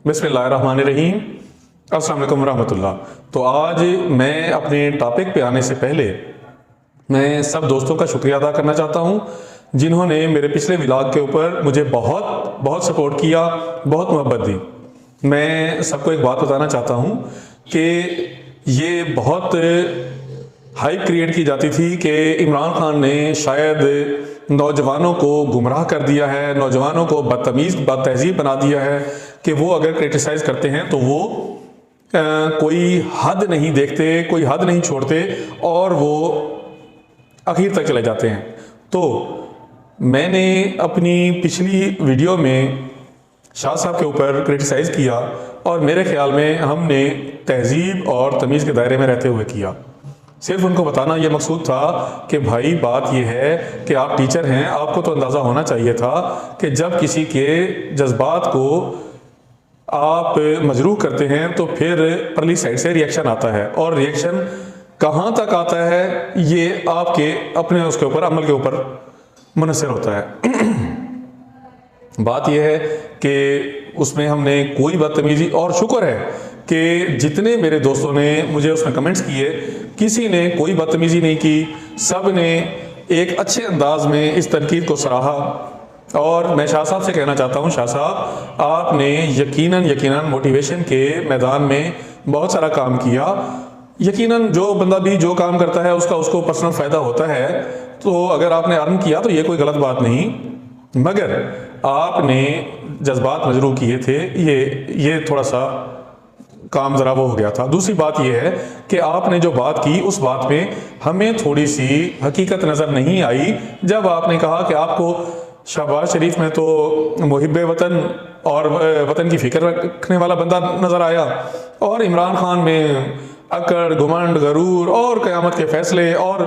बिस्मिल्लाहिर्रहमानिर्रहीम। अस्सलाम वालेकुम रहमतुल्लाह। तो आज मैं अपने टॉपिक पे आने से पहले मैं सब दोस्तों का शुक्रिया अदा करना चाहता हूँ जिन्होंने मेरे पिछले व्लॉग के ऊपर मुझे बहुत बहुत सपोर्ट किया, बहुत मोहब्बत दी। मैं सबको एक बात बताना चाहता हूँ कि ये बहुत हाइप क्रिएट की जाती थी कि इमरान खान ने शायद नौजवानों को गुमराह कर दिया है, नौजवानों को बदतमीज़ बदतहजीब बना दिया है कि वो अगर क्रिटिसाइज़ करते हैं तो वो कोई हद नहीं देखते, कोई हद नहीं छोड़ते और वो आखिर तक चले जाते हैं। तो मैंने अपनी पिछली वीडियो में शाह साहब के ऊपर क्रिटिसाइज़ किया और मेरे ख्याल में हमने तहजीब और तमीज़ के दायरे में रहते हुए किया। सिर्फ उनको बताना ये मकसूद था कि भाई बात ये है कि आप टीचर हैं, आपको तो अंदाज़ा होना चाहिए था कि जब किसी के जज्बात को आप मजरूह करते हैं तो फिर परली साइड से रिएक्शन आता है और रिएक्शन कहाँ तक आता है ये आपके अपने उसके ऊपर अमल के ऊपर मुनसर होता है। बात यह है कि उसमें हमने कोई बदतमीजी, और शुक्र है कि जितने मेरे दोस्तों ने मुझे उसमें कमेंट्स किए किसी ने कोई बदतमीजी नहीं की, सब ने एक अच्छे अंदाज में इस तनकीद को सराहा। और मैं शाह साहब से कहना चाहता हूँ, शाह साहब आपने यकीनन मोटिवेशन के मैदान में बहुत सारा काम किया। यकीनन जो बंदा भी जो काम करता है उसको पर्सनल फ़ायदा होता है, तो अगर आपने अर्न किया तो ये कोई गलत बात नहीं, मगर आपने जज्बात मजरूह किए थे, ये थोड़ा सा काम ज़रा वो हो गया था। दूसरी बात यह है कि आपने जो बात की उस बात में हमें थोड़ी सी हकीकत नज़र नहीं आई जब आपने कहा कि आपको शहबाज शरीफ में तो मुहिब वतन और वतन की फ़िक्र रखने वाला बंदा नज़र आया और इमरान खान में अकड़, घुमंड, गरूर और क़यामत के फ़ैसले। और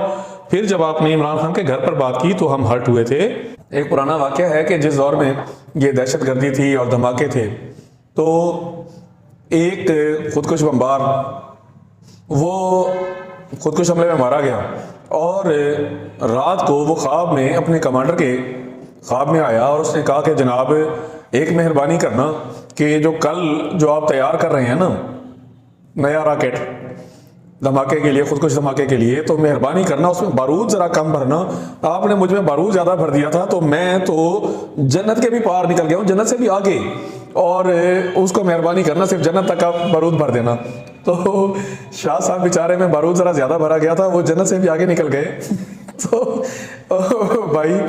फिर जब आपने इमरान खान के घर पर बात की तो हम हर्ट हुए थे। एक पुराना वाक़या है कि जिस दौर में ये दहशतगर्दी थी और धमाके थे तो एक खुदकुश बमबार वो खुदकुश हमले में मारा गया और रात को वो ख्वाब में अपने कमांडर के ख्वाब में आया और उसने कहा कि जनाब एक मेहरबानी करना कि जो कल जो आप तैयार कर रहे हैं ना नया रॉकेट धमाके के लिए, खुदकुश धमाके के लिए, तो मेहरबानी करना उसमें बारूद ज़रा कम भरना। आपने मुझ में बारूद ज़्यादा भर दिया था तो मैं तो जन्नत के भी पार निकल गया हूँ, जन्नत से भी आगे, और उसको मेहरबानी करना सिर्फ जन्नत तक का बारूद भर देना। तो शाह साहब बेचारे में बारूद ज़रा ज़्यादा भरा गया था, वो जन्नत से भी आगे निकल गए। तो भाई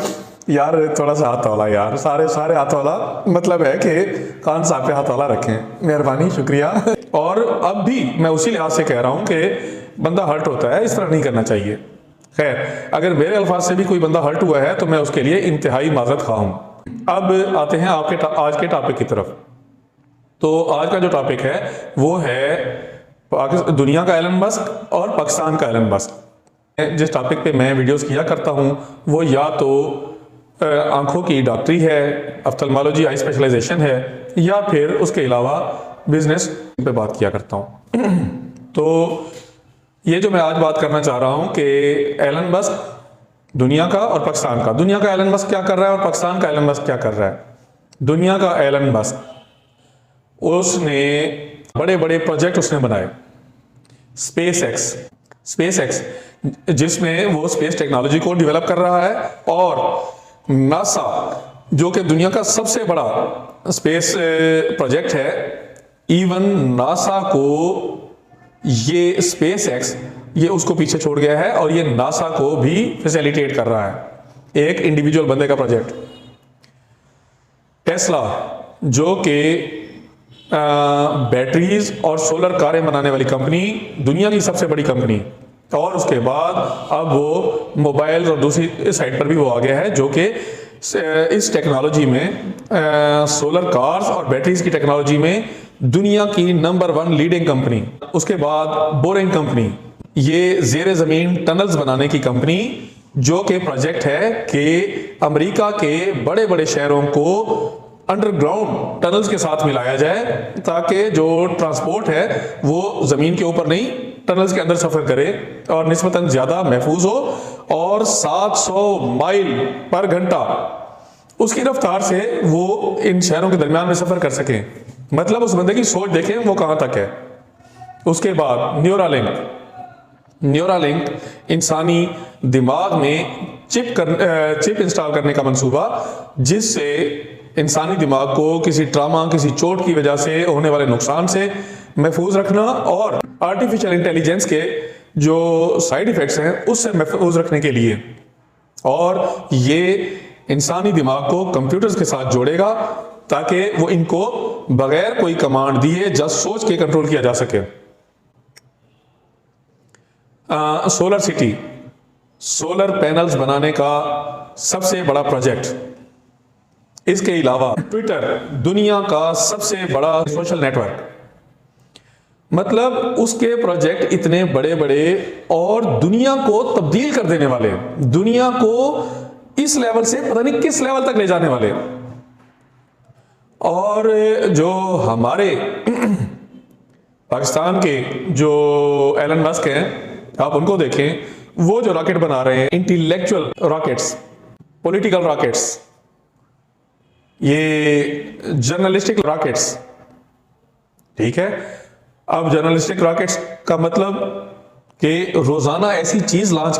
यार थोड़ा सा हाथ वाला, यार सारे हाथ वाला, मतलब है कि खान साहब पे हाथ वाला रखें, मेहरबानी, शुक्रिया। और अब भी मैं उसी लिहाज से कह रहा हूँ कि बंदा हर्ट होता है, इस तरह नहीं करना चाहिए। खैर, अगर मेरे अल्फाज से भी कोई बंदा हर्ट हुआ है तो मैं उसके लिए इंतहाई माजरत खा हूँ। अब आते हैं आपके आज के टॉपिक की तरफ। तो आज का जो टॉपिक है वो है दुनिया का एलन मस्क और पाकिस्तान का एलन मस्क। जिस टॉपिक पे मैं वीडियोस किया करता हूँ वो या तो आंखों की डॉक्टरी है, ऑफ्थल्मोलॉजी आई स्पेशलाइजेशन है, या फिर उसके अलावा बिजनेस पे बात किया करता हूँ। तो ये जो मैं आज बात करना चाह रहा हूँ कि एलन मस्क दुनिया का और पाकिस्तान का, दुनिया का एलन मस्क क्या कर रहा है और पाकिस्तान का एलन मस्क क्या कर रहा है। दुनिया का एलन मस्क उसने बड़े बड़े प्रोजेक्ट उसने बनाए, स्पेस एक्स जिसमें वो स्पेस टेक्नोलॉजी को डेवलप कर रहा है, और नासा जो कि दुनिया का सबसे बड़ा स्पेस प्रोजेक्ट है, इवन नासा को ये स्पेस एक्स ये उसको पीछे छोड़ गया है और ये नासा को भी फैसिलिटेट कर रहा है, एक इंडिविजुअल बंदे का प्रोजेक्ट। टेस्ला जो कि बैटरीज और सोलर कारें बनाने वाली कंपनी, दुनिया की सबसे बड़ी कंपनी, और उसके बाद अब वो मोबाइल और दूसरी साइड पर भी वो आ गया है जो कि इस टेक्नोलॉजी में सोलर कार्स और बैटरीज की टेक्नोलॉजी में दुनिया की नंबर 1 लीडिंग कंपनी। उसके बाद बोरिंग कंपनी, ये ज़ेरे ज़मीन टनल्स बनाने की कंपनी जो कि प्रोजेक्ट है कि अमेरिका के बड़े बड़े शहरों को अंडरग्राउंड टनल्स के साथ मिलाया जाए ताकि जो ट्रांसपोर्ट है वो ज़मीन के ऊपर नहीं टनल्स के अंदर सफ़र करे और निस्बतन ज़्यादा महफूज हो, और 700 माइल पर घंटा उसकी रफ्तार से वो इन शहरों के दरमियान में सफ़र कर सकें। मतलब उस बंदे की सोच देखें वो कहां तक है। उसके बाद न्यूरालिंक इंसानी दिमाग में चिप इंस्टॉल करने का मंसूबा, जिससे इंसानी दिमाग को किसी ट्रामा, किसी चोट की वजह से होने वाले नुकसान से महफूज रखना और आर्टिफिशियल इंटेलिजेंस के जो साइड इफेक्ट्स हैं उससे महफूज रखने के लिए। और ये इंसानी दिमाग को कंप्यूटर्स के साथ जोड़ेगा ताकि वो इनको बगैर कोई कमांड दिए जस्ट सोच के कंट्रोल किया जा सके। सोलर सिटी, सोलर पैनल्स बनाने का सबसे बड़ा प्रोजेक्ट। इसके अलावा ट्विटर, दुनिया का सबसे बड़ा सोशल नेटवर्क। मतलब उसके प्रोजेक्ट इतने बड़े बड़े और दुनिया को तब्दील कर देने वाले, दुनिया को इस लेवल से पता नहीं किस लेवल तक ले जाने वाले। और जो हमारे पाकिस्तान के जो एलन मस्क हैं, आप उनको देखें, वो जो रॉकेट बना रहे हैं, इंटेलेक्चुअल रॉकेट्स, पॉलिटिकल रॉकेट्स, ये जर्नलिस्टिक रॉकेट्स, ठीक है। अब जर्नलिस्टिक रॉकेट्स का मतलब कि रोजाना ऐसी चीज लॉन्च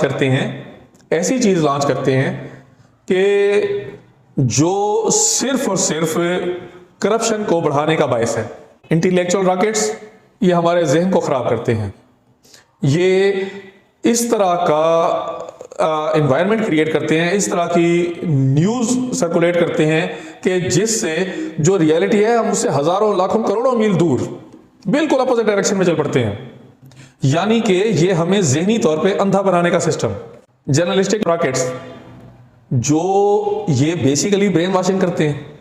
करते हैं कि जो सिर्फ और सिर्फ करप्शन को बढ़ाने का बायस है। इंटेलेक्चुअल रॉकेट्स ये हमारे जहन को खराब करते हैं, ये इस तरह का एनवायरनमेंट क्रिएट करते हैं, इस तरह की न्यूज़ सर्कुलेट करते हैं कि जिससे जो रियलिटी है हम उससे हजारों लाखों करोड़ों मील दूर बिल्कुल अपोजिट डायरेक्शन में चल पड़ते हैं। यानी कि ये हमें ज़हनी तौर पे अंधा बनाने का सिस्टम। जर्नलिस्टिक रॉकेट्स जो ये बेसिकली ब्रेन वॉशिंग करते हैं,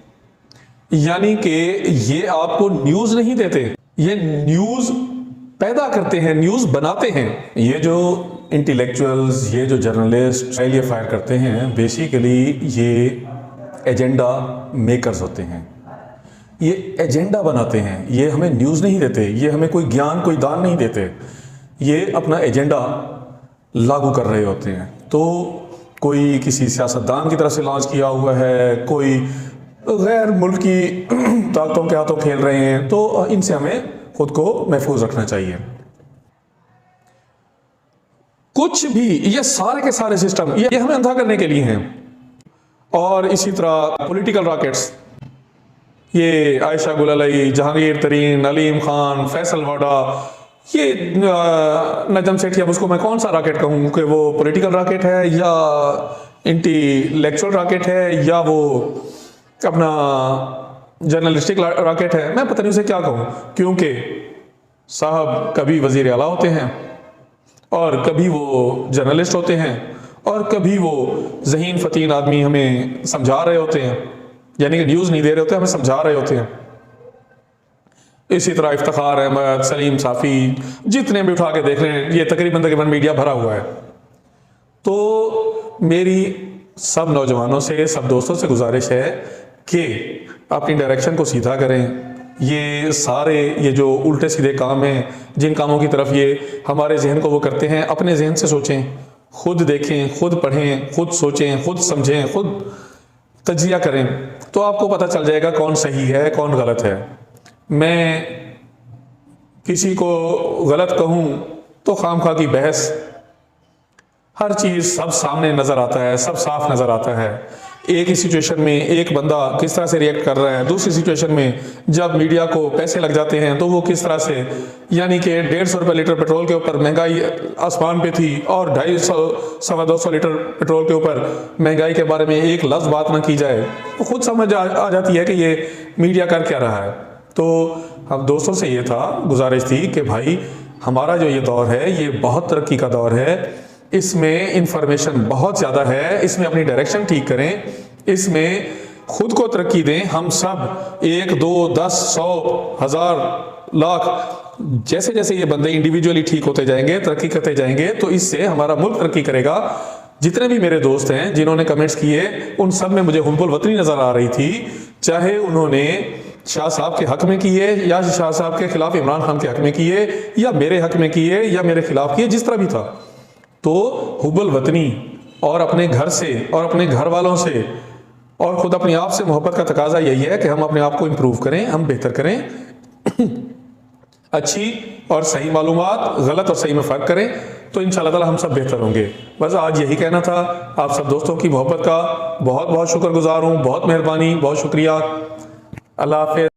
यानी कि ये आपको न्यूज़ नहीं देते, ये न्यूज़ पैदा करते हैं, न्यूज़ बनाते हैं। ये जो इंटेलेक्चुअल्स, ये जो जर्नलिस्ट ये फायर करते हैं, बेसिकली ये एजेंडा मेकर्स होते हैं, ये एजेंडा बनाते हैं। ये हमें न्यूज़ नहीं देते, ये हमें कोई ज्ञान, कोई दान नहीं देते, ये अपना एजेंडा लागू कर रहे होते हैं। तो कोई किसी सियासतदान की तरफ से लॉन्च किया हुआ है, कोई गैर मुल्की ताकतों के हाथों खेल रहे हैं, तो इनसे हमें खुद को महफूज रखना चाहिए। कुछ भी ये सारे के सारे सिस्टम ये हमें अंधा करने के लिए हैं। और इसी तरह पॉलिटिकल रॉकेट्स, ये आयशा गुलाली, जहांगीर तरीन, अलीम खान, फैसल वाडा, ये नजम सेठी, अब उसको मैं कौन सा रॉकेट कहूँ कि वो पॉलिटिकल रॉकेट है या इंटेलेक्चुअल रॉकेट है या वो अपना जर्नलिस्टिक रॉकेट है, मैं पता नहीं उसे क्या कहूँ। क्योंकि साहब कभी वजीर आला होते हैं और कभी वो जर्नलिस्ट होते हैं और कभी वो ज़हीन फ़तीन आदमी हमें समझा रहे होते हैं, यानी कि न्यूज़ नहीं दे रहे होते, हमें समझा रहे होते हैं। इसी तरह इफ्तिखार अहमद, सलीम साफ़ी, जितने भी उठा के देख रहे हैं, ये तकरीबन मीडिया भरा हुआ है। तो मेरी सब नौजवानों से, सब दोस्तों से गुजारिश है कि अपनी डायरेक्शन को सीधा करें। ये सारे ये जो उल्टे सीधे काम हैं, जिन कामों की तरफ ये हमारे जहन को वो करते हैं, अपने जहन से सोचें, खुद देखें, खुद पढ़ें, खुद सोचें, खुद समझें, खुद तजिया करें, तो आपको पता चल जाएगा कौन सही है, कौन गलत है। मैं किसी को गलत कहूँ तो खामखा की बहस, हर चीज़ सब सामने नज़र आता है, सब साफ नज़र आता है। एक ही सिचुएशन में एक बंदा किस तरह से रिएक्ट कर रहा है, दूसरी सिचुएशन में जब मीडिया को पैसे लग जाते हैं तो वो किस तरह से, यानी कि 150 रुपये लीटर पेट्रोल के ऊपर महंगाई आसमान पे थी और 250 सवा 200 लीटर पेट्रोल के ऊपर महंगाई के बारे में एक लफ्ज़ बात ना की जाए तो खुद समझ आ जाती है कि ये मीडिया कर क्या रहा है। तो हम दोस्तों से ये था, गुजारिश थी कि भाई हमारा जो ये दौर है ये बहुत तरक्की का दौर है, इसमें इंफॉर्मेशन बहुत ज़्यादा है, इसमें अपनी डायरेक्शन ठीक करें, इसमें खुद को तरक्की दें। हम सब 1, 2, 10, 100, 1000, लाख, जैसे जैसे ये बंदे इंडिविजुअली ठीक होते जाएंगे, तरक्की करते जाएंगे, तो इससे हमारा मुल्क तरक्की करेगा। जितने भी मेरे दोस्त हैं जिन्होंने कमेंट्स किए, उन सब में मुझे हुब्बुल वतनी नज़र आ रही थी, चाहे उन्होंने शाह साहब के हक में किए या शाह साहब के खिलाफ इमरान खान के हक में किए या मेरे हक में किए या मेरे खिलाफ किए, जिस तरह भी था। तो हुब्बुल वतनी और अपने घर से और अपने घर वालों से और ख़ुद अपने आप से मोहब्बत का तकाजा यही है कि हम अपने आप को इम्प्रूव करें, हम बेहतर करें, अच्छी और सही मालूमात, गलत और सही में फ़र्क करें, तो इंशाअल्लाह ताला हम सब बेहतर होंगे। बस आज यही कहना था। आप सब दोस्तों की मोहब्बत का बहुत बहुत शुक्रगुजार हूँ, बहुत मेहरबानी, बहुत शुक्रिया। अल्लाह हाफ़िज़।